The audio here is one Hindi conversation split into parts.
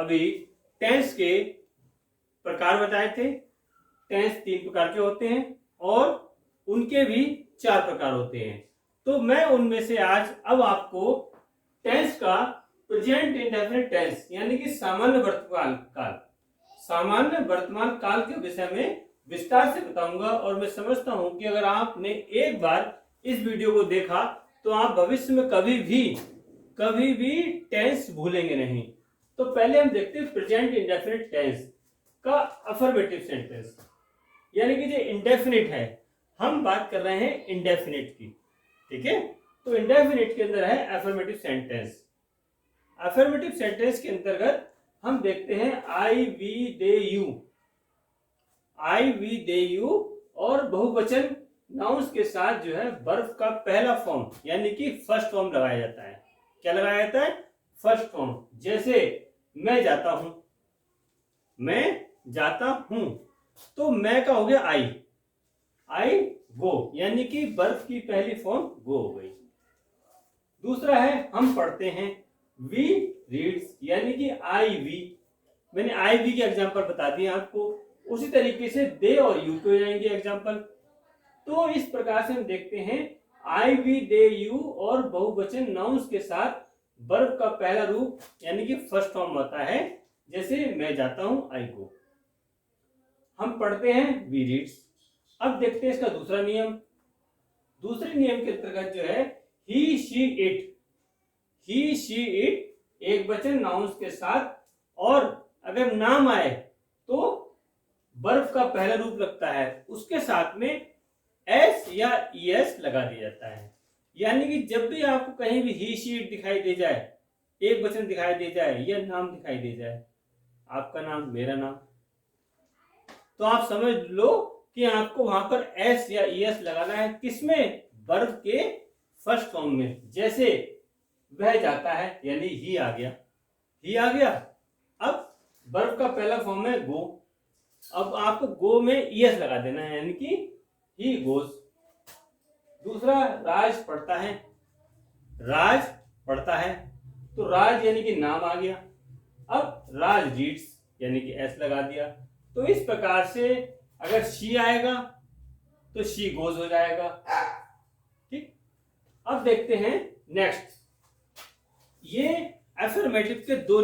अभी टेंस के प्रकार बताए थे। टेंस 3 प्रकार के होते हैं और उनके भी 4 प्रकार होते हैं। तो मैं उनमें से आज अब आपको टेंस का प्रेजेंट इंडेफिनिट टेंस यानी कि सामान्य वर्तमान काल के विषय में विस्तार से बताऊंगा। और मैं समझता हूं कि अगर आपने एक बार इस वीडियो को देखा तो आप भविष्य में कभी भी टेंस भूलेंगे नहीं। तो पहले हम देखते हैं प्रेजेंट इंडेफिनिट टेंस का अफर्मेटिव सेंटेंस, यानी कि जो इंडेफिनिट है, हम बात कर रहे हैं इंडेफिनिट की, ठीक है। तो इंडेफिनिट के अंदर है अफर्मेटिव सेंटेंस। अफर्मेटिव सेंटेंस के अंतर्गत हम देखते हैं आई वी दे यू और बहुवचन नाउन्स के साथ जो है वर्ब का पहला फॉर्म यानी कि फर्स्ट फॉर्म लगाया जाता है। क्या लगाया जाता है? First form. जैसे मैं जाता हूं, तो मैं का हो गया आई गो, यानी कि वर्ब की पहली फॉर्म गो हो गई। दूसरा है हम पढ़ते हैं, वी रीड्स, यानी कि आई वी। मैंने आई वी के एग्जाम्पल बता दिए आपको। उसी तरीके से दे और यू के हो जाएंगे एग्जाम्पल। तो इस प्रकार से हम देखते हैं आई वी दे यू और बहुवचन नाउन्स के साथ वर्ब का पहला रूप यानी कि फर्स्ट फॉर्म होता है। जैसे मैं जाता हूं, आई गो। हम पढ़ते हैं, वी रीड्स। अब देखते हैं इसका दूसरा नियम। दूसरे नियम के अंतर्गत जो है ही शी इट एक वचन नाउन्स के साथ, और अगर नाम आए तो वर्ब का पहला रूप लगता है, उसके साथ में एस या ईएस लगा दिया जाता है। यानी कि जब भी आपको कहीं भी ही शी इट दिखाई दे जाए, एक वचन दिखाई दे जाए या नाम दिखाई दे जाए, आपका नाम, मेरा नाम, तो आप समझ लो कि आपको वहां पर एस या ईएस लगाना है। किसमें? वर्ब के फर्स्ट फॉर्म में। जैसे वह जाता है, यानी ही आ गया। अब वर्ब का पहला फॉर्म है गो। अब आपको गो में ईएस लगा देना है, यानी कि ही गोज। दूसरा, राज पढ़ता है, तो राज यानी कि नाम आ गया। अब राज रीड्स, यानी कि एस लगा दिया। तो इस प्रकार से अगर शी आएगा तो शी गोज हो जाएगा, ठीक। अब देखते हैं नेक्स्ट। ये अफर्मेटिव के दो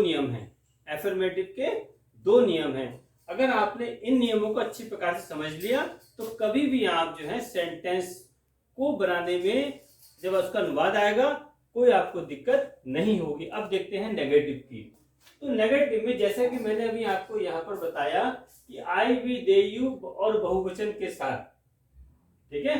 नियम हैं। अगर आपने इन नियमों को अच्छी प्रकार से समझ लिया तो कभी भी आप जो है सेंटेंस को बनाने में जब उसका अनुवाद आएगा कोई आपको दिक्कत नहीं होगी। अब देखते हैं नेगेटिव की। तो नेगेटिव में जैसे कि मैंने अभी आपको यहाँ पर बताया कि आई वी दे यू और बहुवचन के साथ, ठीक है।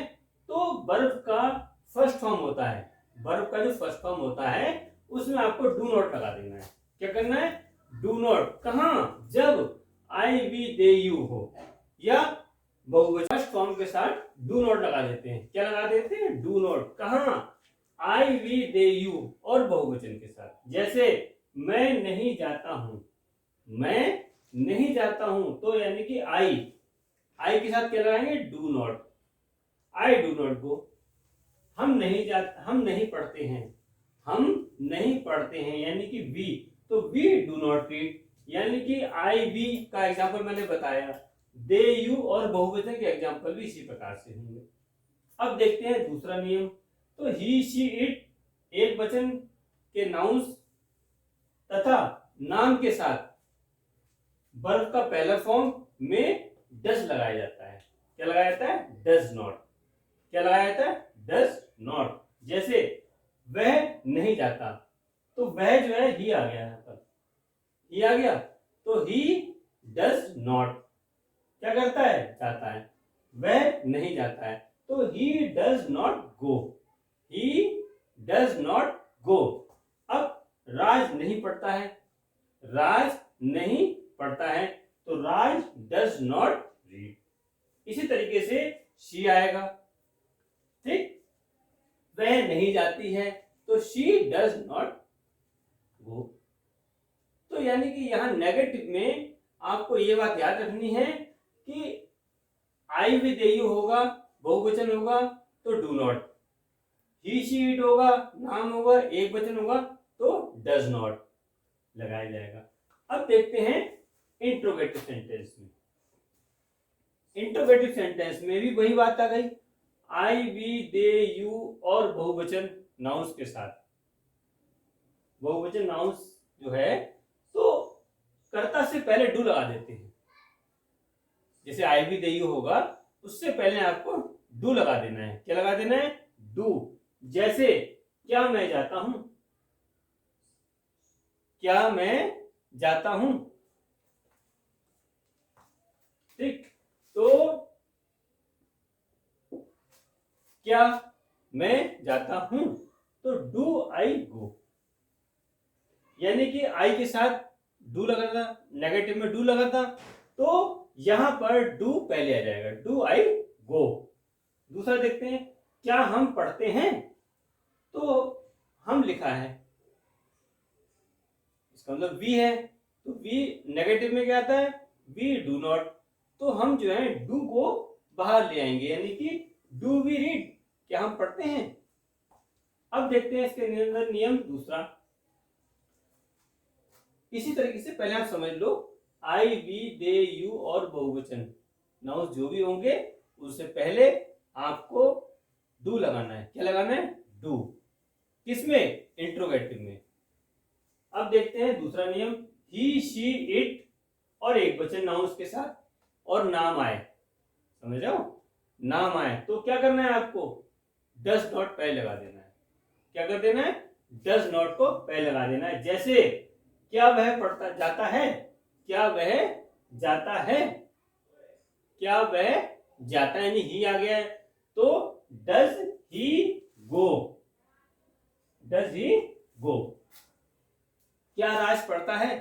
तो वर्ब का फर्स्ट फॉर्म होता है, वर्ब का जो फर्स्ट फॉर्म होता है उसमें आपको डू नॉट लगा देना है। क्या करना है? Do not. कहां? जब आई वी दे यू हो या बहुवचन फर्स्ट फॉर्म के साथ डू नॉट लगा देते हैं। क्या लगा देते हैं? Do not. कहां? आई वी दे यू और बहुवचन के साथ। जैसे मैं नहीं जाता हूं, तो यानी कि आई के साथ क्या लगाएंगे? Do not. I do not go. हम नहीं पढ़ते हैं, यानी कि वी, तो वी डू नॉट रीड, यानी कि आई वी का एग्जाम्पल मैंने बताया। दे यू और बहुवचन के एग्जाम्पल भी इसी प्रकार से होंगे। अब देखते हैं दूसरा नियम। तो ही शी इट एक वचन के नाउन्स तथा नाम के साथ वर्ब का पहला फॉर्म में डज लगाया जाता है। क्या लगाया जाता है? Does not. क्या लगाया जाता है? Does not. जैसे वह नहीं जाता, तो वह जो है ही आ गया, यहाँ पर ही आ गया, तो ही डज नॉट क्या करता है? जाता है। वह नहीं जाता है, तो ही डज नॉट गो। अब राज नहीं पढ़ता है, तो राज डज नॉट रीड। इसी तरीके से शी आएगा, ठीक। वह नहीं जाती है, तो शी डज नॉट गो। तो यानी कि यहां नेगेटिव में आपको यह बात याद रखनी है कि आई वी दे यू होगा, बहुवचन होगा तो do not, he she it होगा, नाम होगा, एक वचन होगा तो डज नॉट लगाया जाएगा। अब देखते हैं इंट्रोगेटिव सेंटेंस में। इंट्रोगेटिव सेंटेंस में भी वही बात आ गई, आई, वी, दे, यू और बहुवचन नाउंस के साथ। बहुवचन नाउंस जो है तो कर्ता से पहले डू लगा देते हैं। जैसे आई, वी, दे, यू होगा, उससे पहले आपको डू लगा देना है। क्या लगा देना है? डू। जैसे क्या मैं जाता हूं, क्या मैं जाता हूं, ठीक। तो क्या मैं जाता हूं, तो डू आई गो, यानी कि आई के साथ डू लगा था, नेगेटिव में डू लगा था, तो यहां पर डू पहले आ जाएगा, डू आई गो। दूसरा देखते हैं, क्या हम पढ़ते हैं, तो हम लिखा है, इसका मतलब वी है, तो वी नेगेटिव में क्या आता है? We do not. तो हम जो है डू को बाहर ले आएंगे, यानी कि डू वी रीड, क्या हम पढ़ते हैं। अब देखते हैं इसके अंदर नियम दूसरा। इसी तरीके से पहले आप समझ लो, आई, वी, दे, यू और बहुवचन नाउंस जो भी होंगे उससे पहले आपको डू लगाना है। क्या लगाना है? डू। किसमें? इंट्रोगेटिव में। अब देखते हैं दूसरा नियम, ही, शी, इट और एक वचन नाउंस के साथ और नाम आए, समझ रहे हो? नाम आए तो क्या करना है आपको? डज नॉट पहले लगा देना है। क्या कर देना है? डज नॉट को पहले लगा देना है। जैसे क्या वह पढ़ता जाता है, क्या वह जाता है, क्या वह जाता है, यानी ही आ गया है, तो does he go, does he गो। क्या राज पढ़ता है,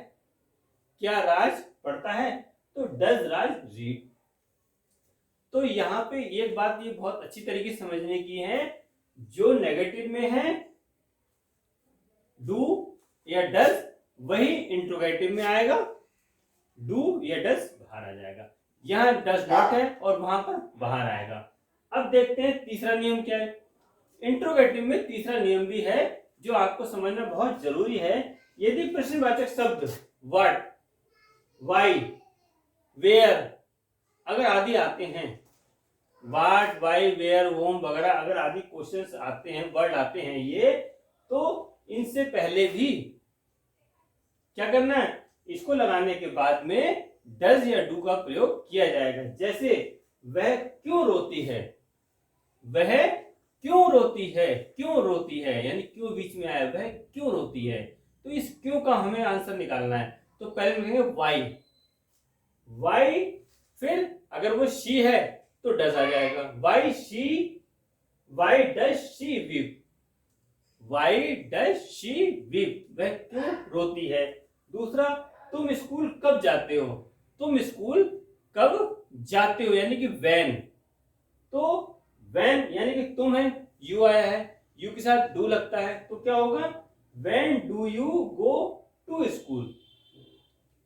क्या राज पढ़ता है, तो डज राज रीड। तो यहां पे एक बात ये बहुत अच्छी तरीके से समझने की है, जो नेगेटिव में है डू या डज, वही इंट्रोगेटिव में आएगा, डू या डज बाहर आ जाएगा। यहां डज नॉट है और वहां पर बाहर आएगा। अब देखते हैं तीसरा नियम क्या है। इंट्रोगेटिव में तीसरा नियम भी है जो आपको समझना बहुत जरूरी है। यदि प्रश्नवाचक शब्द व्हाट, वाई, वेयर अगर आदि आते हैं, व्हाट, वाई, वेयर, वोम वगैरह अगर आदि क्वेश्चंस आते हैं, वर्ड आते हैं ये, तो इनसे पहले भी क्या करना है? इसको लगाने के बाद में डज या डू का प्रयोग किया जाएगा। जैसे वह क्यों रोती है, वह क्यों रोती है, क्यों रोती है, यानी क्यों बीच में आया, वह क्यों रोती है, तो इस क्यों का हमें आंसर निकालना है। तो पहले लिखेंगे वाई, वाई, फिर अगर वो शी है तो डज आ जाएगा, why she, why does she weep, why does she weep, वह क्यों रोती है। दूसरा, तुम स्कूल कब जाते हो, तुम स्कूल कब जाते हो, यानी कि व्हेन। तो व्हेन यानी कि तुम है, यू आया है, यू के साथ डू लगता है, तो क्या होगा? When do you go to school,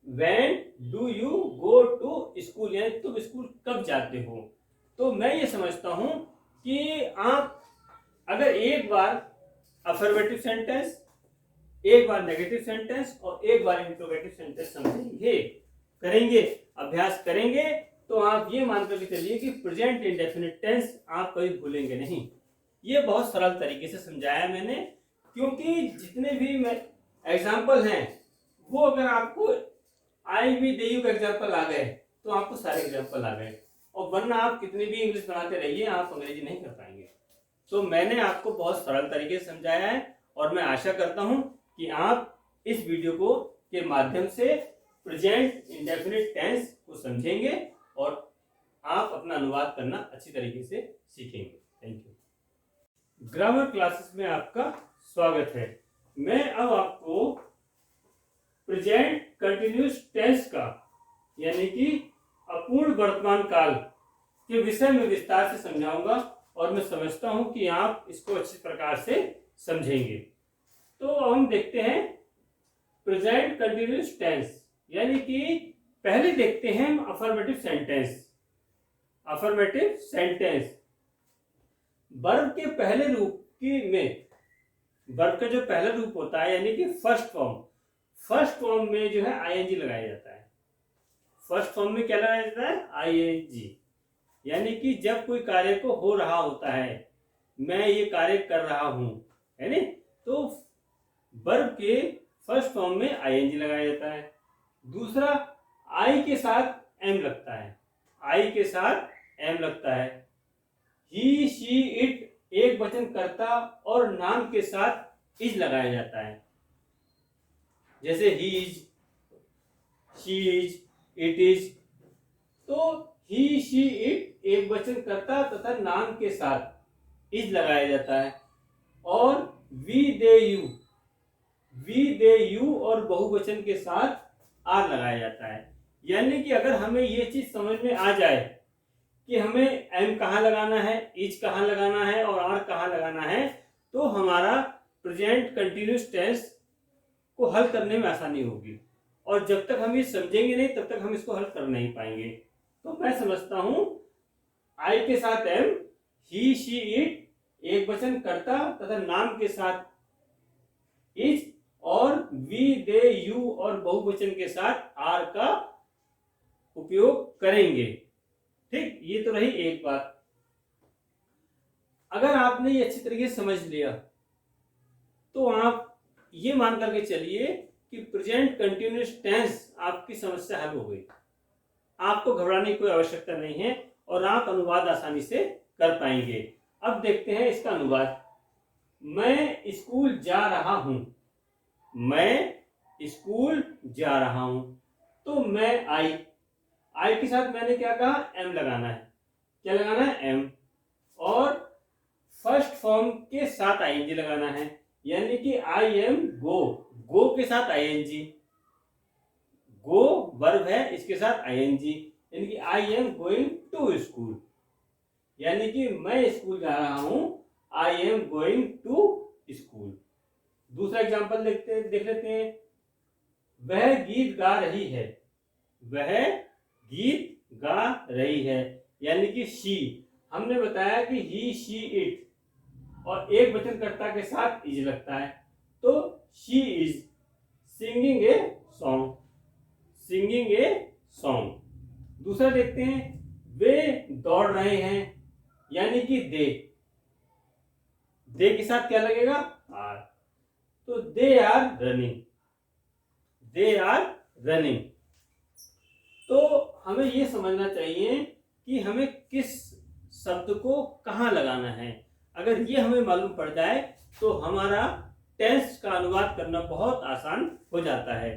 when do you go to school, यानी तुम स्कूल कब जाते हो। तो मैं ये समझता हूं कि आप अगर एक बार अफर्मेटिव सेंटेंस, एक बार नेगेटिव सेंटेंस और एक बार इंट्रोगेटिव सेंटेंस समझेंगे, करेंगे, अभ्यास करेंगे, तो आप ये मान करके चलिए कि प्रेजेंट इंडेफिनिट टेंस आप कभी भूलेंगे नहीं। ये बहुत सरल तरीके से समझाया मैंने, क्योंकि जितने भी मैं एग्जाम्पल हैं वो अगर आपको आई, वी, दे, यू का एग्जाम्पल आ गए तो आपको सारे एग्जाम्पल आ गए, और वरना आप कितनी भी इंग्लिश बनाते रहिए आप अंग्रेजी नहीं कर पाएंगे। तो मैंने आपको बहुत सरल तरीके से समझाया है और मैं आशा करता हूं कि आप इस वीडियो को के माध्यम से प्रेजेंट इंडेफिनिट टेंस को समझेंगे और आप अपना अनुवाद करना अच्छी तरीके से सीखेंगे। Thank you. ग्रामर क्लासेस में आपका स्वागत है। मैं अब आपको प्रेजेंट कंटिन्यूअस टेंस का यानी कि अपूर्ण वर्तमान काल के विषय में विस्तार से समझाऊंगा और मैं समझता हूं कि आप इसको अच्छी प्रकार से समझेंगे। तो हम देखते हैं प्रेजेंट कंटिन्यूअस टेंस, यानी कि पहले देखते हैं हम affirmative sentence. Affirmative sentence verb के पहले रूप की में, वर्ब का जो पहला रूप होता है यानी कि फर्स्ट फॉर्म, फर्स्ट फॉर्म में जो है आईएनजी लगाया जाता है। फर्स्ट फॉर्म में क्या लगाया जाता है? आईएनजी। यानी कि जब कोई कार्य को हो रहा होता है, मैं ये कार्य कर रहा हूं, है ना, तो वर्ब के फर्स्ट फॉर्म में आईएनजी लगाया जाता है। दूसरा, आई के साथ एम लगता है। आई के साथ एम लगता है। ही, शी, इट एक वचन कर्ता और नाम के साथ इज लगाया जाता है। जैसे he is, she is, it is. तो ही, शी, इट एक वचन कर्ता तथा नाम के साथ इज लगाया जाता है। और we, they, you, we, they, you और बहुवचन के साथ आर लगाया जाता है। यानी कि अगर हमें ये चीज समझ में आ जाए कि हमें एम कहाँ लगाना है, इज कहाँ लगाना है और आर कहाँ लगाना है, तो हमारा प्रेजेंट कंटिन्यूस टेंस को हल करने में आसानी होगी। और जब तक हम ये समझेंगे नहीं तब तक हम इसको हल कर नहीं पाएंगे। तो मैं समझता हूं आई के साथ एम, ही, शी, इट एक वचन कर्ता तथा नाम के साथ इज, और वी, दे, यू और बहुवचन के साथ आर का उपयोग करेंगे। ठीक, ये तो रही एक बात। अगर आपने ये अच्छी तरीके से समझ लिया तो आप ये मान करके चलिए कि प्रेजेंट कंटिन्यूअस टेंस आपकी समस्या हल हो गई। आपको घबराने की कोई आवश्यकता नहीं है और आप अनुवाद आसानी से कर पाएंगे। अब देखते हैं इसका अनुवाद। मैं स्कूल जा रहा हूं। मैं स्कूल जा रहा हूं। तो मैं आई, आई के साथ मैंने क्या कहा? एम लगाना है। क्या लगाना है? एम। और फर्स्ट फॉर्म के साथ आईएनजी लगाना है। यानी कि आई एम गो, गो के साथ आईएनजी। गो वर्ब है, इसके साथ आईएनजी। यानी कि I am going to school. यानी कि मैं स्कूल जा रहा हूं। I am going to school. दूसरा एग्जांपल देख लेते हैं। वह गीत गा रही है। वह गीत गा रही है। यानी कि शी, हमने बताया कि ही, शी, इट और एक वचन कर्ता के साथ इज लगता है। तो she is singing a song. Singing a song. दूसरा देखते हैं। वे दौड़ रहे हैं। यानी कि दे के साथ क्या लगेगा? आर। तो they are running. They are running. तो हमें यह समझना चाहिए कि हमें किस शब्द को कहां लगाना है। अगर ये हमें मालूम पड़ जाए तो हमारा टेंस का अनुवाद करना बहुत आसान हो जाता है।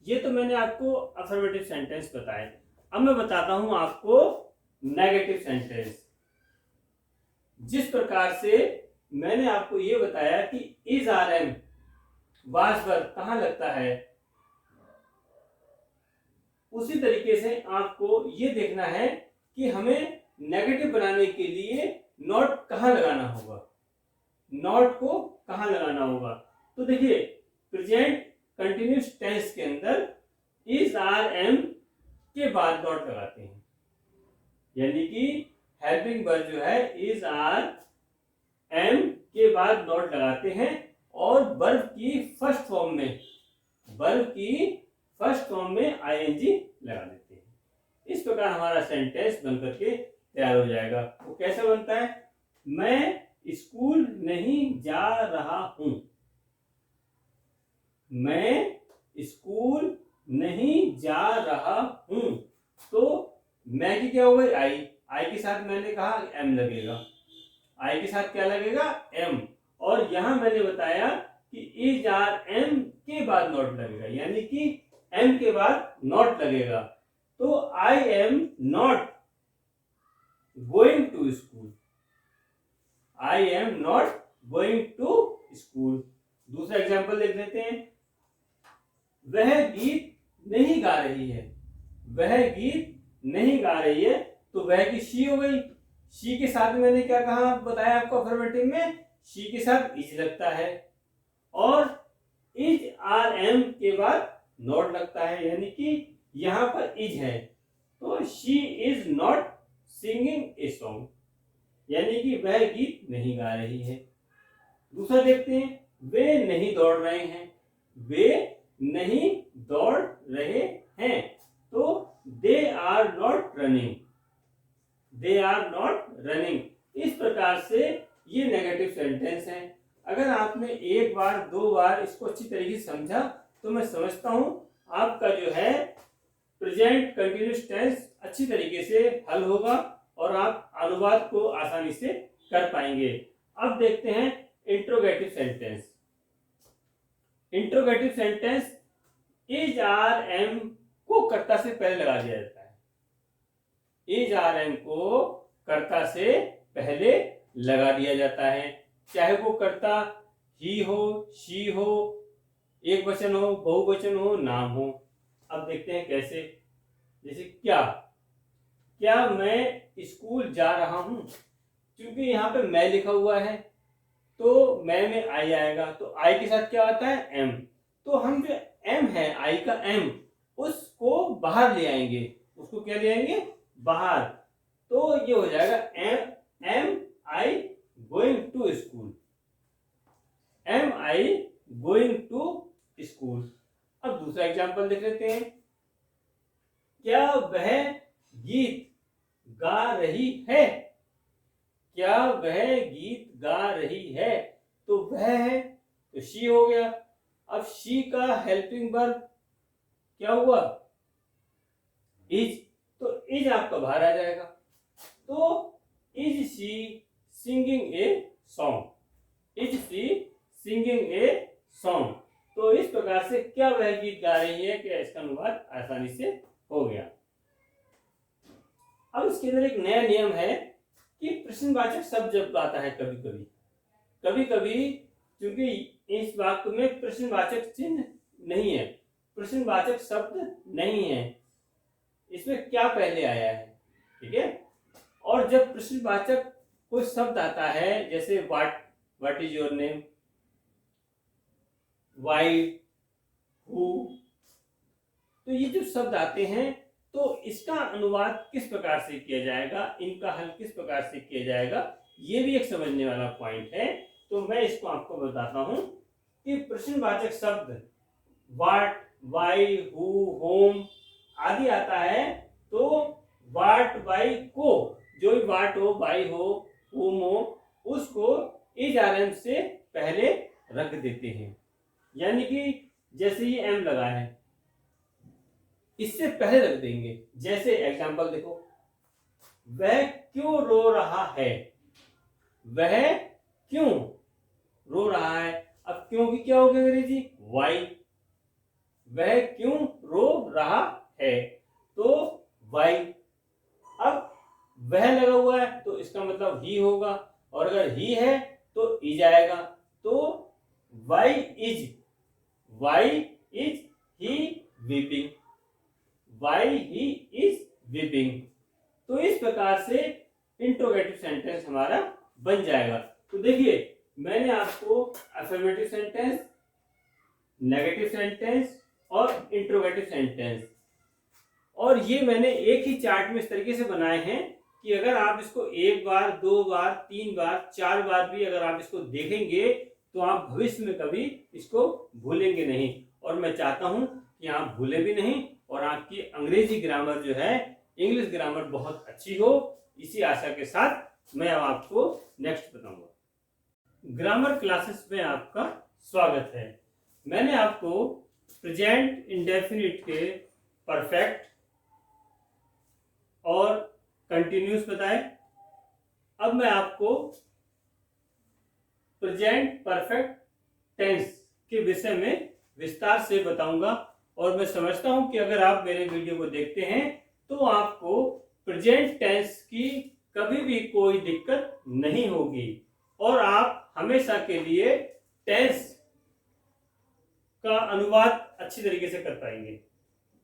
ये तो मैंने आपको अफर्मेटिव सेंटेंस बताए। अब मैं बताता हूं आपको नेगेटिव सेंटेंस। जिस प्रकार से मैंने आपको ये बताया कि इज, आर, एम, वाज, वर कहां लगता है, उसी तरीके से आपको ये देखना है कि हमें नेगेटिव बनाने के लिए नॉट कहां लगाना होगा। नॉट को कहां लगाना होगा? तो देखिए, प्रेजेंट कंटिन्यूअस टेंस के अंदर इज, आर, एम के बाद नॉट लगाते हैं। यानी कि हेल्पिंग वर्ब जो है इज, आर, एम के बाद नॉट लगाते हैं और वर्ब की फर्स्ट फॉर्म में आईएनजी लगा देते हैं। इस प्रकार हमारा सेंटेंस बनकर के तैयार हो जाएगा। वो कैसे बनता है? मैं स्कूल नहीं जा रहा हूं। मैं स्कूल नहीं जा रहा हूं। तो मैं की क्या हो गई? आई। आई के साथ मैंने कहा एम लगेगा। आई के साथ क्या लगेगा? एम। और यहां मैंने बताया कि इज, आर, एम के बाद नॉट लगेगा। यानी कि एम के बाद नॉट लगेगा। तो I am not going to school. I am not going to school. दूसरा एग्जाम्पल देख लेते हैं। वह गीत नहीं गा रही है। वह गीत नहीं गा रही है। तो वह की शी हो गई। शी के साथ मैंने क्या कहा बताया आपको अफर्मेटिव में? शी के साथ इज लगता है और इज, आर, एम के बाद नॉट लगता है। यानी कि यहां पर इज है। तो she is not singing a song. यानी कि वह गीत नहीं गा रही है। दूसरा देखते हैं। वे नहीं दौड़ रहे हैं। वे नहीं दौड़ रहे हैं। तो they are not running, they are not running. इस प्रकार से ये नेगेटिव सेंटेंस है। अगर आपने एक बार दो बार इसको अच्छी तरीके से समझा तो मैं समझता हूं आपका जो है प्रेजेंट कंटिन्यूअस टेंस अच्छी तरीके से हल होगा और आप अनुवाद को आसानी से कर पाएंगे। अब देखते हैं interrogative sentence. Interrogative sentence is are am को कर्ता से पहले लगा दिया जाता है। इज आर एम को कर्ता से पहले लगा दिया जाता है, चाहे वो कर्ता ही हो, शी हो, एक वचन हो, बहुवचन हो, नाम हो। अब देखते हैं कैसे। जैसे क्या, क्या मैं स्कूल जा रहा हूं, क्योंकि यहाँ पे मैं लिखा हुआ है तो मैं में आई आएगा, तो आई के साथ क्या आता है एम। तो हम जो एम है, आई का एम, उसको बाहर ले आएंगे। उसको क्या ले आएंगे? बाहर। तो ये हो जाएगा am I going to school, am I going to school. अब दूसरा एग्जांपल देख लेते हैं। क्या वह गीत गा रही है, क्या वह गीत गा रही है, तो वह है तो शी हो गया। अब शी का हेल्पिंग वर्ब क्या हुआ? इज। तो इज आपका बाहर आ जाएगा। तो is she singing a song, is she singing a song. तो इस प्रकार से क्या वह गीत गा रही है, क्या इसका अनुवाद आसानी से हो गया। अब इसके अंदर एक नया नियम है कि प्रश्नवाचक शब्द जब आता है कभी कभी क्योंकि इस वाक्य में प्रश्नवाचक चिन्ह नहीं है, प्रश्नवाचक शब्द नहीं है, इसमें क्या पहले आया है, ठीक है। और जब प्रश्नवाचक कोई शब्द आता है जैसे what is your name, why, who, तो ये जो शब्द आते हैं तो इसका अनुवाद किस प्रकार से किया जाएगा, इनका हल किस प्रकार से किया जाएगा, ये भी एक समझने वाला पॉइंट है। तो मैं इसको आपको बताता हूं कि प्रश्नवाचक शब्द व्हाट, वाई, हु, होम आदि आता है तो व्हाट, वाई को, जो भी व्हाट हो, वाई हो, हुम हो, उसको इज आर एम से पहले रख देते हैं। यानी कि जैसे ये एम लगा है इससे पहले रख देंगे। जैसे एग्जांपल देखो, वह क्यों रो रहा है, वह क्यों रो रहा है। अब क्यों की क्या हो गया अंग्रेजी? वाई। वह क्यों रो रहा है तो वाई। अब वह लगा हुआ है तो इसका मतलब ही होगा, और अगर ही है तो इज आएगा। तो why is he weeping, why he is weeping. तो इस प्रकार से इंट्रोगेटिव सेंटेंस हमारा बन जाएगा। तो देखिए मैंने आपको अफर्मेटिव सेंटेंस, नेगेटिव सेंटेंस और इंट्रोगेटिव सेंटेंस, और ये मैंने एक ही चार्ट में इस तरीके से बनाए हैं कि अगर आप इसको एक बार, दो बार, तीन बार, चार बार भी अगर आप इसको देखेंगे तो आप भविष्य में कभी इसको भूलेंगे नहीं। और मैं चाहता हूं कि आप भूले भी नहीं और आपकी अंग्रेजी ग्रामर जो है, इंग्लिश ग्रामर बहुत अच्छी हो। इसी आशा के साथ मैं अब आपको नेक्स्ट बताऊंगा। ग्रामर क्लासेस में आपका स्वागत है। मैंने आपको प्रेजेंट इंडेफिनिट के परफेक्ट और कंटिन्यूस बताए। अब मैं आपको प्रेजेंट परफेक्ट टेंस के विषय में विस्तार से बताऊंगा। और मैं समझता हूं कि अगर आप मेरे वीडियो को देखते हैं तो आपको प्रेजेंट टेंस की कभी भी कोई दिक्कत नहीं होगी और आप हमेशा के लिए टेंस का अनुवाद अच्छी तरीके से कर पाएंगे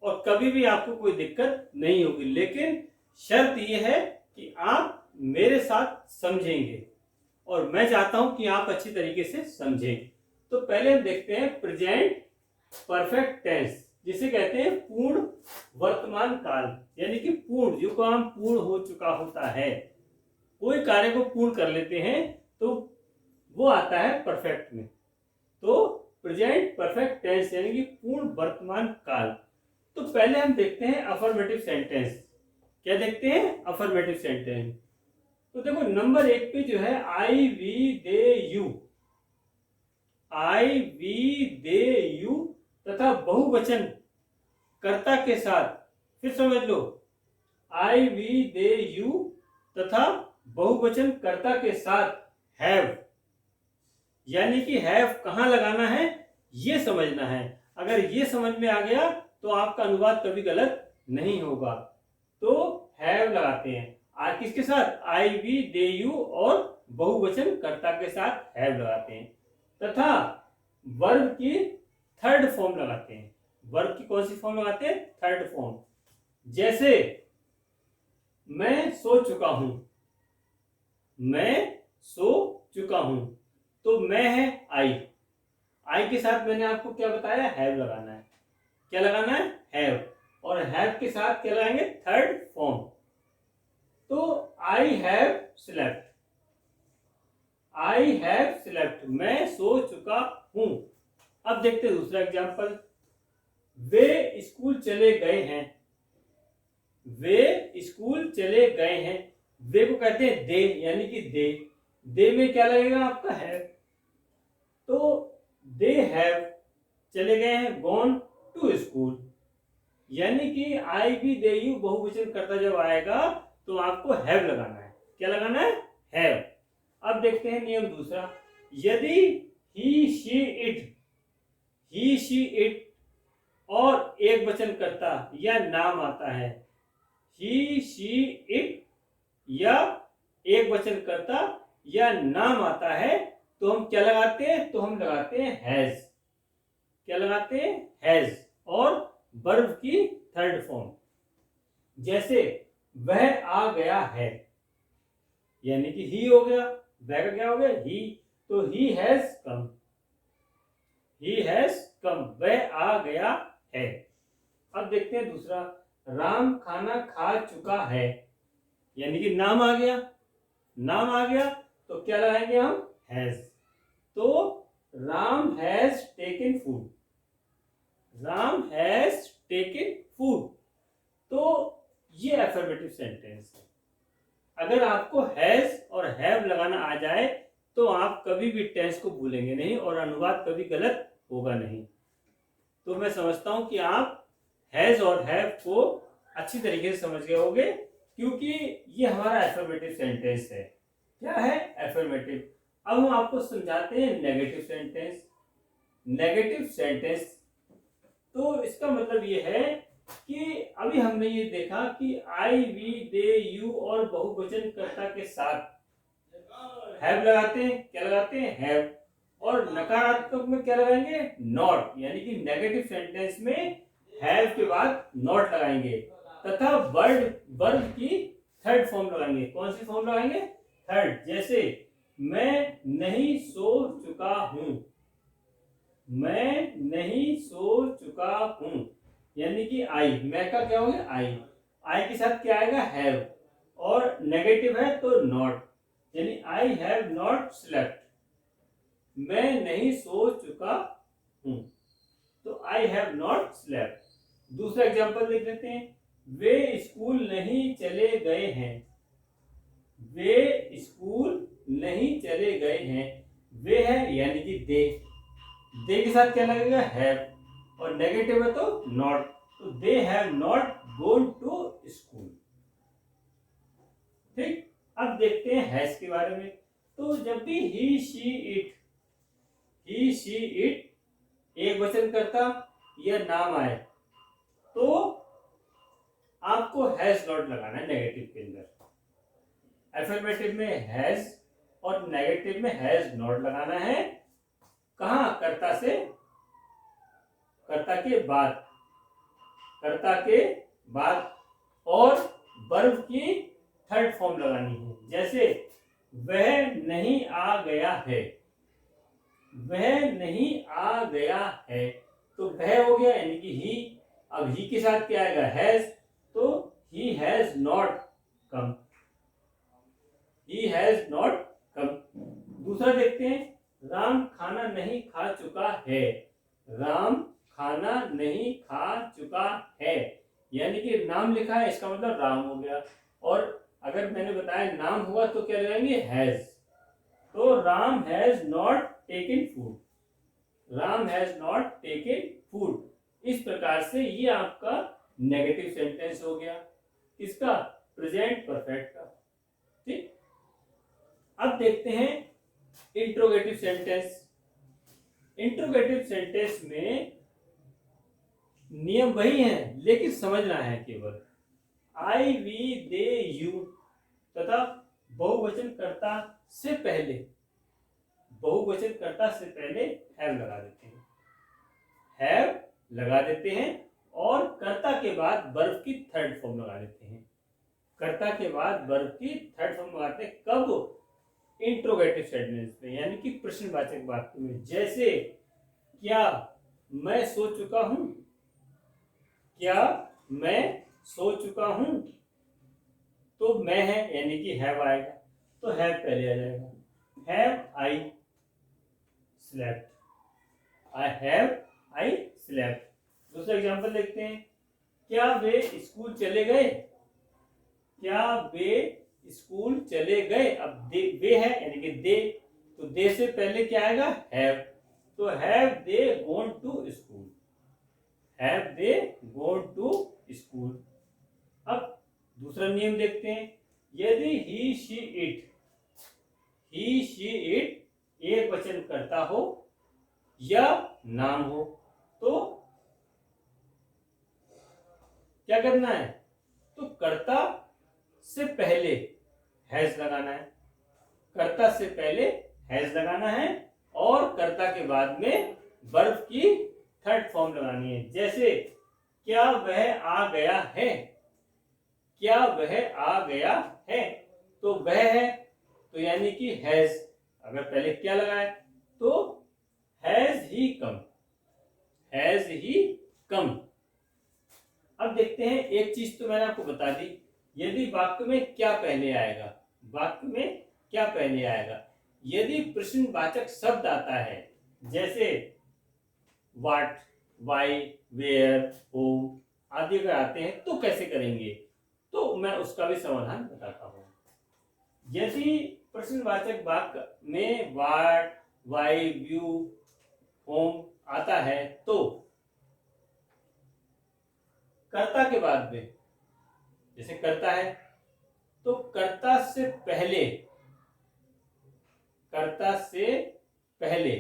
और कभी भी आपको कोई दिक्कत नहीं होगी। लेकिन शर्त यह है कि आप मेरे साथ समझेंगे और मैं चाहता हूं कि आप अच्छी तरीके से समझें। तो पहले हम देखते हैं प्रेजेंट परफेक्ट टेंस, जिसे कहते हैं पूर्ण वर्तमान काल, यानी कि पूर्ण, जो काम पूर्ण हो चुका होता है, कोई कार्य को पूर्ण कर लेते हैं तो वो आता है परफेक्ट में। तो प्रेजेंट परफेक्ट टेंस यानी कि पूर्ण वर्तमान काल। तो पहले हम देखते हैं अफर्मेटिव सेंटेंस। क्या देखते हैं? Affirmative sentence. तो देखो नंबर 1 पे जो है I we they you, I we they you तथा बहुवचन कर्ता के साथ, फिर समझ लो, आई वी दे यू तथा बहुवचन कर्ता के साथ हैव, यानी कि हैव कहां लगाना है ये समझना है। अगर ये समझ में आ गया तो आपका अनुवाद कभी गलत नहीं होगा। तो हैव लगाते हैं किसके साथ? आई वी दे यू, और बहुवचन कर्ता के साथ हैव लगाते हैं, तथा वर्ब की थर्ड फॉर्म लगाते हैं। वर्ब की कौन सी फॉर्म लगाते हैं? Third form. जैसे मैं सो चुका हूं, मैं सो चुका हूं, तो मैं है आई, आई के साथ मैंने आपको क्या बताया? हैव लगाना है। क्या लगाना है? हैव। और हैव के साथ क्या लगाएंगे? Third form. तो I have slept, I have slept, मैं सो चुका हूं। अब देखते हैं दूसरा एग्जांपल। वे स्कूल चले गए हैं, वे स्कूल चले गए हैं। वे को कहते हैं दे, यानी कि दे में क्या लगेगा आपका? हैव। तो दे हैव चले गए हैं गॉन टू स्कूल, यानी कि आई वी दे यू बहुवचन करता जब आएगा तो आपको हैव लगाना है। क्या लगाना है? हैव। अब देखते हैं नियम दूसरा। यदि he she it, he she it और एक वचन करता या नाम आता है, ही शी इट या एक वचन करता या नाम आता है, तो हम क्या लगाते हैं? तो हम लगाते हैं हैज। क्या लगाते हैं? हैज। और वर्ब की थर्ड फॉर्म। जैसे वह आ गया है, यानी कि ही हो गया, वह का क्या हो गया? ही। तो he has come, he has come, वह आ गया है। अब देखते हैं दूसरा। राम खाना खा चुका है, यानी कि नाम आ गया, नाम आ गया तो क्या लगाएंगे हम? हैज। तो Ram has taken food, Ram has taken food. तो ये अफर्मेटिव सेंटेंस है। अगर आपको हैज और हैव लगाना आ जाए तो आप कभी भी टेंस को भूलेंगे नहीं और अनुवाद कभी गलत होगा नहीं। तो मैं समझता हूं कि आप हैज और हैव को अच्छी तरीके से समझ गए होंगे, क्योंकि ये हमारा अफर्मेटिव सेंटेंस है। क्या है? अफर्मेटिव। अब हम आपको समझाते हैं नेगेटिव सेंटेंस। नेगेटिव सेंटेंस तो इसका मतलब ये है कि अभी हमने ये देखा कि आई वी दे यू और बहुवचन कर्ता के साथ हैव लगाते हैं। क्या लगाते हैं? हैव। और नकारात्मक में क्या लगाएंगे? नॉट, यानी कि नेगेटिव सेंटेंस में हैव के बाद नॉट लगाएंगे, तथा वर्ब की थर्ड फॉर्म लगाएंगे। कौन सी फॉर्म लगाएंगे? थर्ड। जैसे मैं नहीं सो चुका हूं, मैं नहीं सो चुका हूं, यानी कि आई, मैं का क्या हो गया? आई। आई के साथ क्या आएगा? हैव। और नेगेटिव है तो नॉट, यानी आई हैव नॉट स्लेप्ट, मैं नहीं सो चुका हूं। तो आई हैव नॉट स्लेप्ट। दूसरा एग्जांपल देख लेते हैं। वे स्कूल नहीं चले गए हैं, वे स्कूल नहीं चले गए हैं। वे है यानी कि दे के साथ क्या लगेगा? हैव। और नेगेटिव है तो नॉट, तो they have not gone to school. ठीक। अब देखते हैं हैज के बारे में। तो जब भी he she it, he she it एक वचन करता या नाम आए तो आपको हैज नॉट लगाना है नेगेटिव के अंदर। अफर्मेटिव में हैज और नेगेटिव में हैज नॉट लगाना है। कहां? कर्ता से, कर्ता के बाद, कर्ता के बाद, और वर्ब की थर्ड फॉर्म लगानी है। जैसे वह नहीं आ गया है, वह नहीं आ गया है, तो वह हो गया यानी कि ही। अब ही के साथ क्या आएगा? हैज। तो he has not come, he has not come. दूसरा देखते हैं। राम खाना नहीं खा चुका है। राम खाना नहीं खा चुका है, यानी कि नाम लिखा है, इसका मतलब राम हो गया। और अगर मैंने बताया नाम हुआ तो क्या लगाएंगे, हैज। तो Ram has not taken food. Ram has not taken food. इस प्रकार से ये आपका नेगेटिव सेंटेंस हो गया, इसका प्रेजेंट परफेक्ट का। ठीक, अब देखते हैं इंट्रोगेटिव सेंटेंस। इंट्रोगेटिव सेंटेंस में नियम वही है, लेकिन समझना है केवल आई, वी, दे, यू तथा बहुवचन कर्ता से पहले, बहुवचन कर्ता से पहले हैव लगा देते हैं। हैव लगा देते हैं और कर्ता के बाद वर्ब की थर्ड फॉर्म लगा देते हैं। कर्ता के बाद वर्ब की थर्ड फॉर्म लगाते हैं कब, इंट्रोगेटिव सेंटेंस में, यानी कि प्रश्नवाचक वाक्य में। जैसे क्या मैं सो चुका हूं, क्या मैं सो चुका हूं, तो मैं है यानी कि हैव आएगा, तो हैव पहले आ जाएगा। Have I slept, I slept. दूसरा एग्जांपल देखते हैं, क्या वे स्कूल चले गए, क्या वे स्कूल चले गए। अब वे है यानी कि दे, तो दे से पहले क्या आएगा, हैव। तो have they gone to school, have they gone to school. अब दूसरा नियम देखते हैं, यदि he she it, he she it एक वचन करता हो या नाम हो, तो क्या करना है, तो कर्ता से पहले हैज लगाना है, कर्ता से पहले हैज लगाना है और कर्ता के बाद में वर्ब की थर्ड फॉर्म लगानी है। जैसे क्या वह आ गया है, क्या वह आ गया है, तो वह है तो यानी कि हैज। अगर पहले क्या लगाए तो has he come, has he कम। अब देखते हैं, एक चीज तो मैंने आपको बता दी, यदि वाक्य में क्या पहले आएगा, वाक्य में क्या पहले आएगा। यदि प्रश्नवाचक शब्द आता है, जैसे व्हाट, व्हाई, वेयर, होम आदि अगर आते हैं तो कैसे करेंगे, तो मैं उसका भी समाधान बताता हूं। यदि प्रश्नवाचक वाक्य में व्हाट, व्हाई, व्यू, होम आता है तो कर्ता के बाद में, जैसे कर्ता है तो कर्ता से पहले, कर्ता से पहले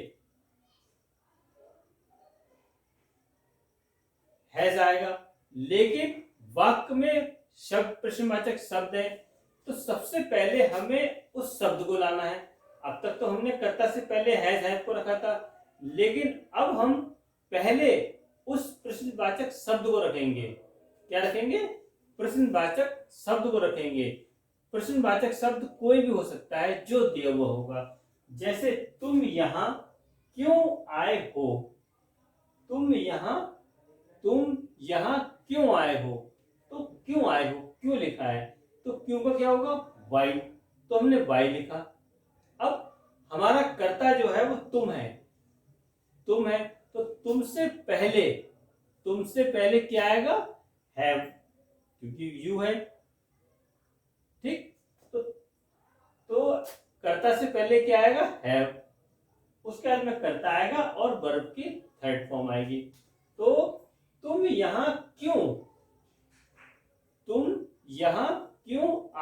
हैज आएगा। लेकिन वाक्य में शब्द प्रश्नवाचक शब्द है तो सबसे पहले हमें उस शब्द को लाना है। अब तक तो हमने कर्ता से पहले हैज को रखा था, लेकिन अब हम पहले उस प्रश्नवाचक शब्द को रखेंगे। क्या रखेंगे, प्रश्नवाचक शब्द को रखेंगे। प्रश्नवाचक शब्द कोई भी हो सकता है जो दिया हुआ होगा। जैसे तुम यहां क्यों आए हो, तुम यहां क्यों आए हो, तो क्यों आए हो क्यों लिखा है, तो क्यों का क्या होगा, वाई, तो हमने वाई लिखा। अब हमारा कर्ता जो है वो तुम है, तुम है तो तुमसे पहले क्या आएगा, हैव, क्योंकि यू है। ठीक, तो कर्ता से पहले क्या आएगा, हैव, उसके बाद में कर्ता आएगा और वर्ब की थर्ड फॉर्म आएगी। तो तुम यहां क्यों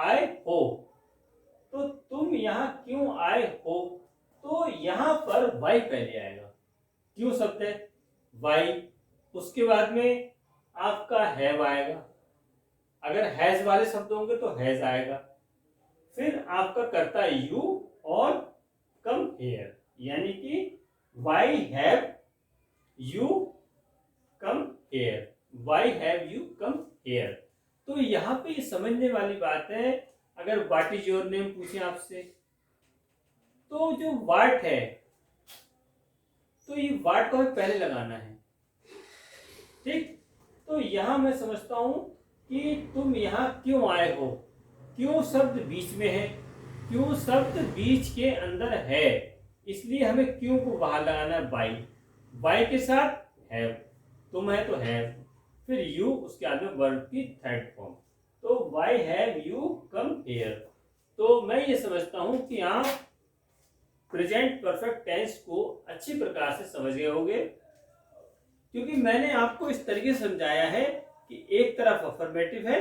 आए हो, तो तुम यहां क्यों आए हो, तो यहां पर वाई पहले आएगा, क्यों शब्द है वाई, उसके बाद में आपका हैव आएगा। अगर हैज वाले शब्द होंगे तो हैज आएगा, फिर आपका कर्ता यू और कम हेयर, यानी कि why have you come here, why have you come here. तो यहाँ पे समझने वाली बात है, अगर व्हाट इज योर नेम पूछे आपसे, तो जो व्हाट है तो ये व्हाट को पहले लगाना है। ठीक, तो यहां मैं समझता हूं कि तुम यहां क्यों आए हो, क्यों शब्द बीच में है, क्यों शब्द बीच के अंदर है, इसलिए हमें क्यों को बाहर लगाना है, बाई के साथ हैव, तुम है तो हैव, फिर यू उसके बाद में वर्ब की थर्ड फॉर्म, तो why have you come here. तो मैं ये समझता हूं कि आप प्रेजेंट परफेक्ट टेंस को अच्छी प्रकार से समझ गए होंगे, क्योंकि मैंने आपको इस तरीके से समझाया है कि एक तरफ अफर्मेटिव है,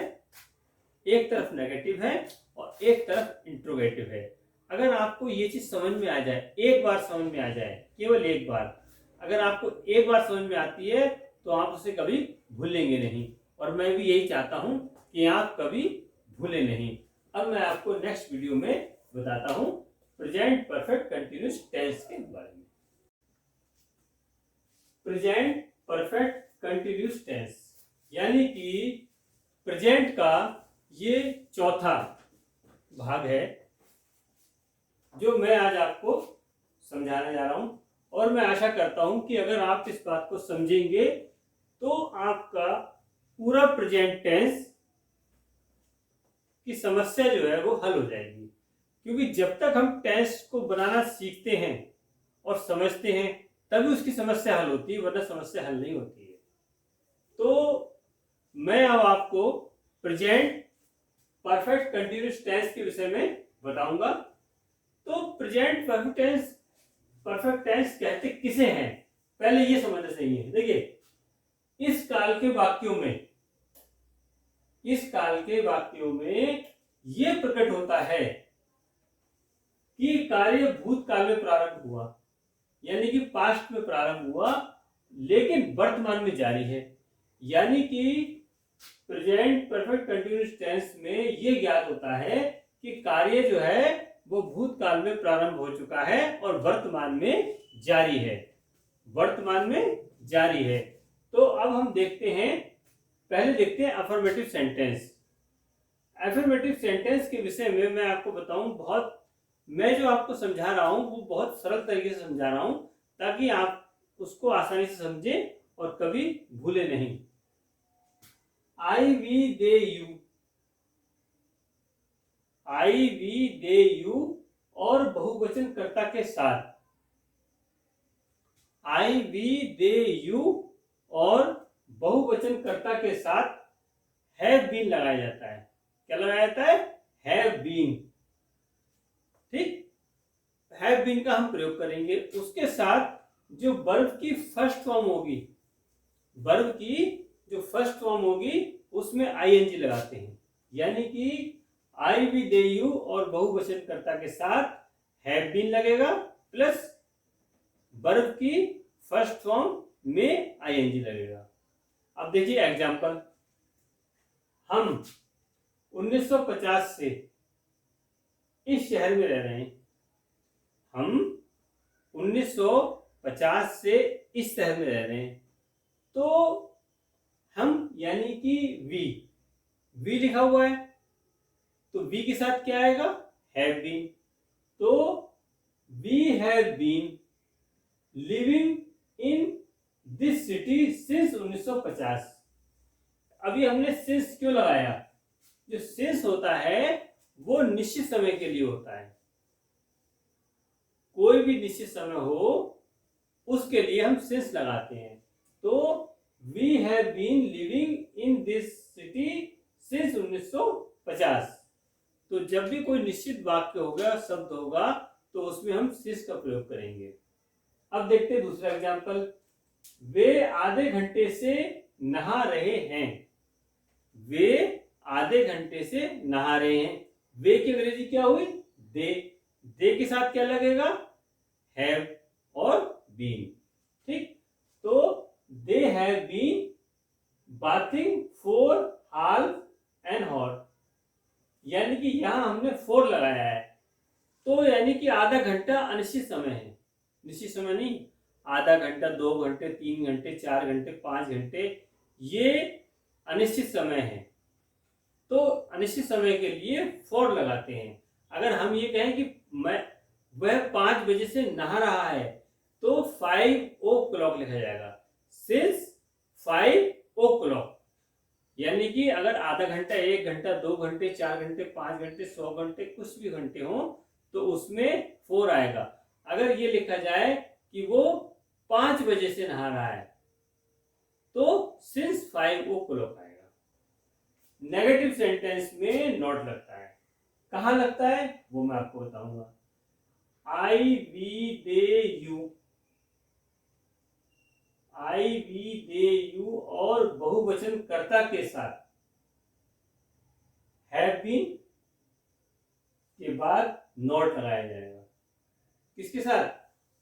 एक तरफ नेगेटिव है और एक तरफ इंट्रोगेटिव है। अगर आपको ये चीज समझ में आ जाए, एक बार समझ में आ जाए, केवल एक बार, अगर आपको एक बार समझ में आती है तो आप उसे कभी भूलेंगे नहीं, और मैं भी यही चाहता हूं कि आप कभी भूले नहीं। अब मैं आपको नेक्स्ट वीडियो में बताता हूं प्रेजेंट परफेक्ट कंटिन्यूअस टेंस के बारे में। प्रेजेंट परफेक्ट कंटिन्यूअस टेंस यानी कि प्रेजेंट का ये चौथा भाग है जो मैं आज आपको समझाने जा रहा हूं, और मैं आशा करता हूं कि अगर आप इस बात को समझेंगे तो आपका पूरा प्रेजेंट टेंस की समस्या जो है वो हल हो जाएगी। क्योंकि जब तक हम टेंस को बनाना सीखते हैं और समझते हैं तभी उसकी समस्या हल होती है, वरना समस्या हल नहीं होती है। तो मैं अब आपको प्रेजेंट परफेक्ट कंटिन्यूअस टेंस के विषय में बताऊंगा। तो प्रेजेंट परफेक्ट टेंस कहते किसे हैं, पहले ये समझना चाहिए। देखिए, इस काल के वाक्यों में ये प्रकट होता है कि कार्य भूतकाल में प्रारंभ हुआ, यानी कि पास्ट में प्रारंभ हुआ लेकिन वर्तमान में जारी है। यानी कि प्रेजेंट परफेक्ट कंटिन्यूअस टेंस में ये ज्ञात होता है कि कार्य जो है वो भूतकाल में प्रारंभ हो चुका है और वर्तमान में जारी है। तो अब हम देखते हैं, पहले देखते हैं अफर्मेटिव सेंटेंस। अफर्मेटिव सेंटेंस के विषय में मैं आपको बताऊं, मैं जो आपको समझा रहा हूं वो बहुत सरल तरीके से समझा रहा हूं ताकि आप उसको आसानी से समझें और कभी भूले नहीं। आई वी दे यू और बहुवचन कर्ता के साथ, आई वी दे यू और बहुवचन कर्ता के साथ हैव बीन लगाया जाता है। क्या लगाया जाता है? Have been. ठीक, हैव बीन का हम प्रयोग करेंगे। उसके साथ जो वर्ब की फर्स्ट फॉर्म होगी उसमें आईएनजी लगाते हैं। यानी कि आई वी दे यू और बहुवचन कर्ता के साथ हैव बीन लगेगा प्लस वर्ब की फर्स्ट फॉर्म में आईएनजी लगेगा। अब देखिए एग्जांपल, हम 1950 से इस शहर में रह रहे हैं। हम 1950 से इस शहर में रह रहे हैं। तो हम यानी कि वी लिखा हुआ है, तो वी के साथ क्या आएगा? Have been. तो we have been living in this city since 1950। अभी हमने सिंस क्यों लगाया? जो सिंस होता है वो निश्चित समय के लिए होता है। कोई भी निश्चित समय हो उसके लिए हम सिंस लगाते हैं। तो we have been living in this city since 1950। तो जब भी कोई निश्चित वाक्य होगा, शब्द होगा, तो उसमें हम सिंस का प्रयोग करेंगे। अब देखते हैं दूसरा एग्जांपल, वे आधे घंटे से नहा रहे हैं। वे आधे घंटे से नहा रहे हैं। वे की अंग्रेजी क्या हुई? दे के साथ क्या लगेगा? हैव और बीन। ठीक, तो they have been bathing for half an hour, यानी कि यहां हमने फॉर लगाया है। तो यानी कि आधा घंटा अनिश्चित समय है, निश्चित समय नहीं। आधा घंटा, 2 घंटे, 3 घंटे, 4 घंटे, 5 घंटे, ये अनिश्चित समय है। तो अनिश्चित समय के लिए फॉर लगाते हैं। अगर हम ये कहें कि वह 5 बजे से नहा रहा है, तो 5 o'clock लिखा जाएगा। सिंस 5 o'clock, यानी कि अगर आधा घंटा, 1 घंटा, 2 घंटे, 4 घंटे, 5 घंटे, 100 घंटे, कुछ भी घंटे हो तो उसमें 4 आएगा। अगर ये लिखा जाए कि वो 5 बजे से नहा रहा है तो सिंस 5 o'clock आएगा। नेगेटिव सेंटेंस में नॉट लगता है। कहाँ लगता है वो मैं आपको बताऊंगा। I we they you, I we they you और बहुवचन कर्ता के साथ हैव बीन के बाद नॉट लगाया जाएगा। किसके साथ?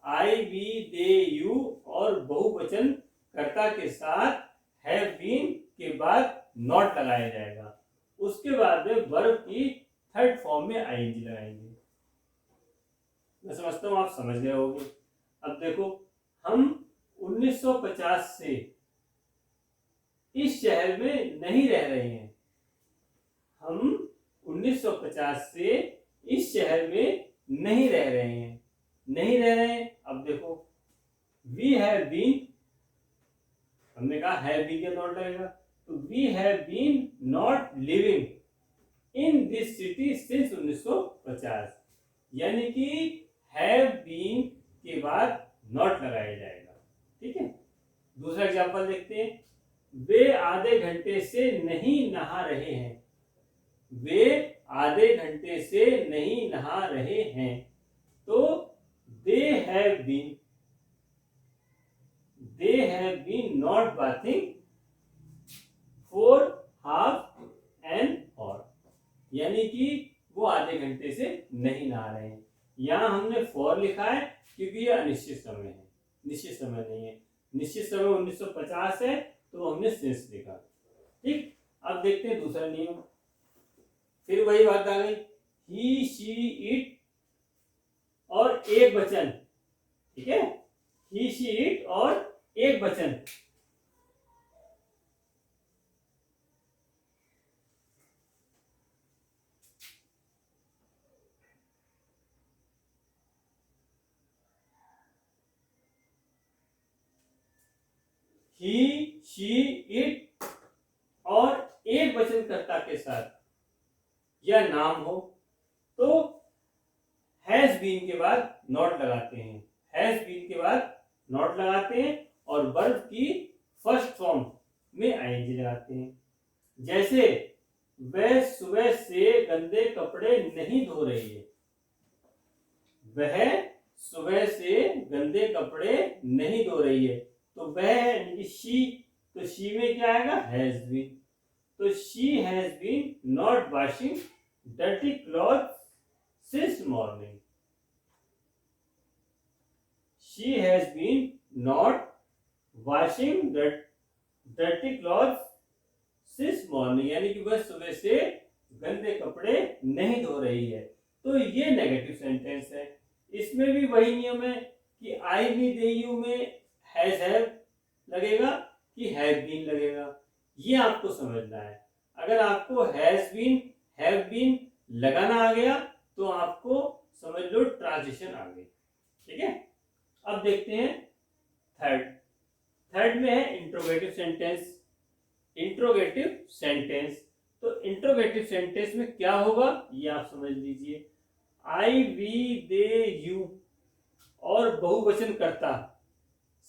आई वी दे यू और बहुवचन कर्ता के साथ हैव बीन के बाद नॉट लगाया जाएगा। उसके बाद में वर्ब की थर्ड फॉर्म में आईएनजी लगाएंगे। मैं समझता हूं आप समझ गए होंगे। अब देखो, हम 1950 से इस शहर में नहीं रह रहे हैं। हम 1950 से इस शहर में नहीं रह रहे हैं। नहीं रह रहे हैं। अब देखो, वी हैव बीन, हमने कहा हैव बीन के नॉट लगेगा, तो we have been not living in this city since 1950, यानी कि हैव बीन के बाद नॉट लगाया जाएगा। ठीक है। दूसरा एग्जांपल देखते हैं। वे आधे घंटे से नहीं नहा रहे हैं। वे आधे घंटे से नहीं नहा रहे हैं, तो they have been not bathing for half an hour, यानी कि वो आधे घंटे से नहीं नहा रहे हैं। यहां हमने फॉर लिखा है क्योंकि ये अनिश्चित समय है, निश्चित समय नहीं है। निश्चित समय 1950 है तो हमने सिंस लिखा। ठीक। अब देखते हैं दूसरा नियम। फिर वही बात आ गई, ही शी इट और एक वचन। ठीक है, ही शी इट और एक वचन। ही शी इट और एक वचन कर्ता के साथ या नाम हो तो हैज बीन के बाद नॉट लगाते हैं। हैज बीन के बाद नॉट लगाते हैं और वर्ब की फर्स्ट फॉर्म में आईएनजी लगाते हैं। जैसे वह सुबह से गंदे कपड़े नहीं धो रही है। वह सुबह से गंदे कपड़े नहीं धो रही है, तो वह शी, तो शी में क्या आएगा? Has been. तो she has been not washing dirty cloth since morning. She has been not washing dirty cloth since morning, यानी कि वह सुबह से गंदे कपड़े नहीं धो रही है। तो ये नेगेटिव सेंटेंस है। इसमें भी वही नियम है कि आई वी दे यू में हैज हैव लगेगा कि हैव बीन लगेगा, ये आपको समझना है। अगर आपको हैज बीन हैव बीन लगाना आ गया तो आपको समझ लो ट्रांजिशन आ गई। ठीक है। अब देखते हैं थर्ड में है इंट्रोगेटिव सेंटेंस। इंट्रोगेटिव सेंटेंस, तो इंट्रोगेटिव सेंटेंस में क्या होगा ये आप समझ लीजिए। आई वी दे यू और बहुवचन कर्ता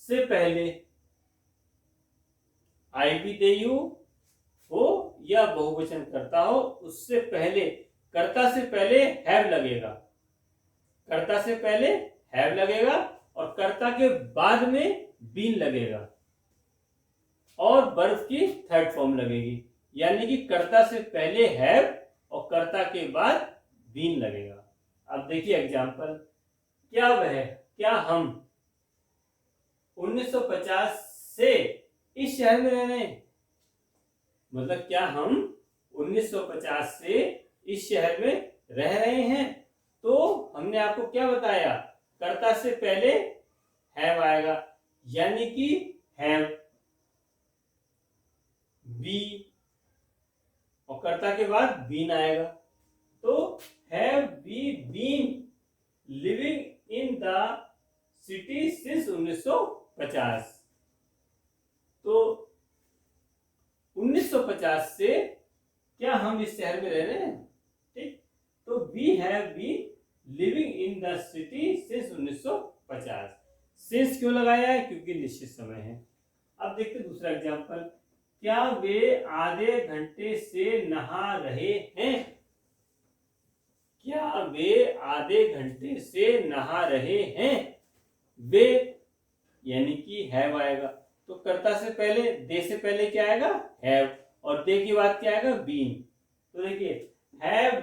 से पहले आई वी दे यू हो या बहुवचन कर्ता हो, उससे पहले कर्ता से पहले हैव लगेगा। कर्ता से पहले हैव लगेगा और कर्ता के बाद में बीन लगेगा और वर्ब की थर्ड फॉर्म लगेगी, यानी कि कर्ता से पहले हैव और कर्ता के बाद बीन लगेगा। अब देखिए एग्जांपल, क्या हम 1950 से इस शहर में रह रहे हैं। मतलब क्या हम 1950 से इस शहर में रह रहे हैं, तो हमने आपको क्या बताया, कर्ता से पहले हैव आएगा, यानी कि हैव बी और कर्ता के बाद बीन आएगा। तो have be been living in the city since 1950। तो 1950 से क्या हम इस शहर में रह रहे हैं। ठीक। तो we have been living in the city since 1950। Since क्यों लगाया है? क्योंकि निश्चित समय है। अब देखते हैं दूसरा एग्जांपल, क्या वे आधे घंटे से नहा रहे हैं? क्या वे आधे घंटे से नहा रहे हैं? वे यानी कि हैव आएगा, तो कर्ता से पहले, दे से पहले क्या आएगा? हैव, और दे की बात क्या आएगा? बीन। तो देखिए, have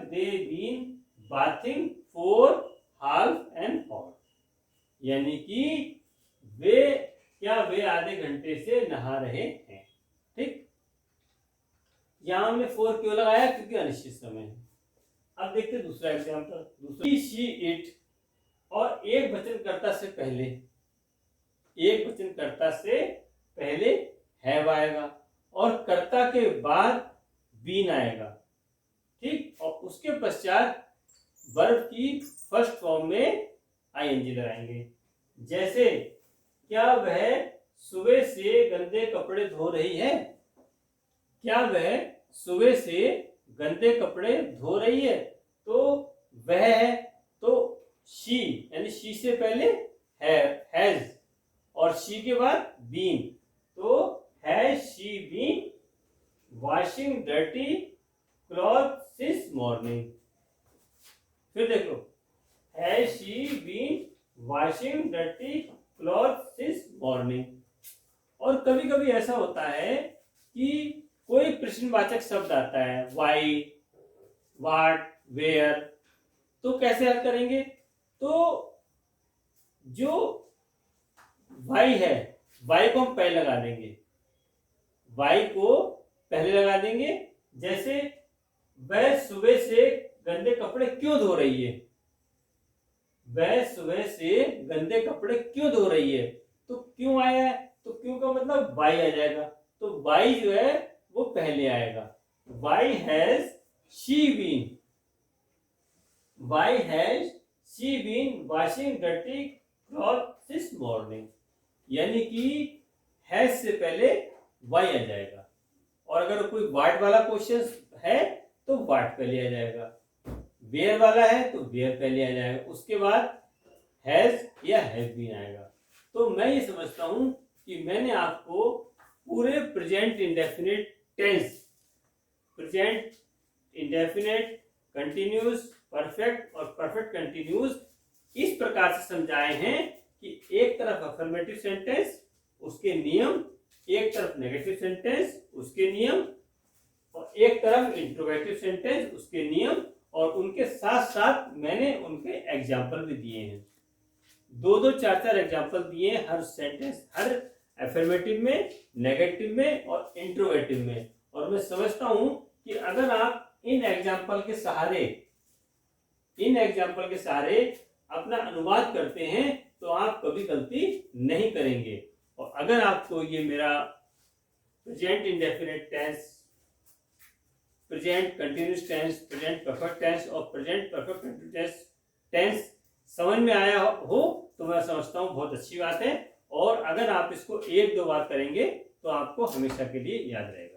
they been bathing for half an hour, यानी कि वे आधे घंटे से नहा रहे हैं। ठीक, यहां हमने फॉर क्यों लगाया? क्योंकि अनिश्चित समय है। अब देखते हैं दूसरा एग्जांपल, दूसरा शी इट, और एक वचनकर्ता से पहले हैव आएगा और कर्ता के बाद बीन आएगा। ठीक, और उसके पश्चात वर्ब की फर्स्ट फॉर्म में आईएनजी लगाएंगे। जैसे, क्या वह सुबह से गंदे कपड़े धो रही है? क्या वह सुबह से गंदे कपड़े धो रही है? तो वह है, तो शी, यानी शी से पहले हैज और शी के बाद बीन, तो has she been washing dirty cloth since morning. फिर देखो, has she been washing dirty cloth since morning. और कभी कभी ऐसा होता है कि कोई प्रश्नवाचक शब्द आता है, वाई, व्हाट, वेयर, तो कैसे हल करेंगे? तो जो वाई है, वाई को हम पहले लगा देंगे। जैसे, वह सुबह से गंदे कपड़े क्यों धो रही है? वह सुबह से गंदे कपड़े क्यों धो रही है? तो क्यों आया है, तो क्यों का मतलब वाई आ जाएगा, तो वाई जो है वो पहले आएगा। Why has she been washing dirty cloth since morning, यानी कि हैज से पहले वाई आ जाएगा। और अगर कोई वाट वाला क्वेश्चन है तो वाट पहले आ जाएगा, वेयर वाला है तो वेयर पहले आ जाएगा, उसके बाद हैज या हैज बीन आएगा। तो मैं ये समझता हूं कि मैंने आपको पूरे present indefinite tense, present indefinite, continuous, perfect और परफेक्ट कंटिन्यूस इस प्रकार से समझाए हैं कि एक तरफ अफर्मेटिव सेंटेंस उसके नियम, एक तरफ नेगेटिव सेंटेंस उसके नियम, और एक तरफ इंट्रोगेटिव सेंटेंस उसके नियम, और उनके साथ साथ मैंने उनके एग्जाम्पल भी दिए हैं। 2-2, 4-4 एग्जाम्पल दिए हैं हर सेंटेंस, हर अफर्मेटिव में, नेगेटिव में और इंट्रोगेटिव में। और मैं समझता हूं कि अगर आप इन एग्जाम्पल के सहारे अपना अनुवाद करते हैं तो आप कभी गलती नहीं करेंगे। और अगर आपको ये मेरा present indefinite tense, present continuous tense, present perfect tense और प्रेजेंट परफेक्ट कंटिन्यूअस टेंस समझ में आया हो तो मैं समझता हूँ बहुत अच्छी बात है। और अगर आप इसको 1-2 बार करेंगे तो आपको हमेशा के लिए याद रहेगा।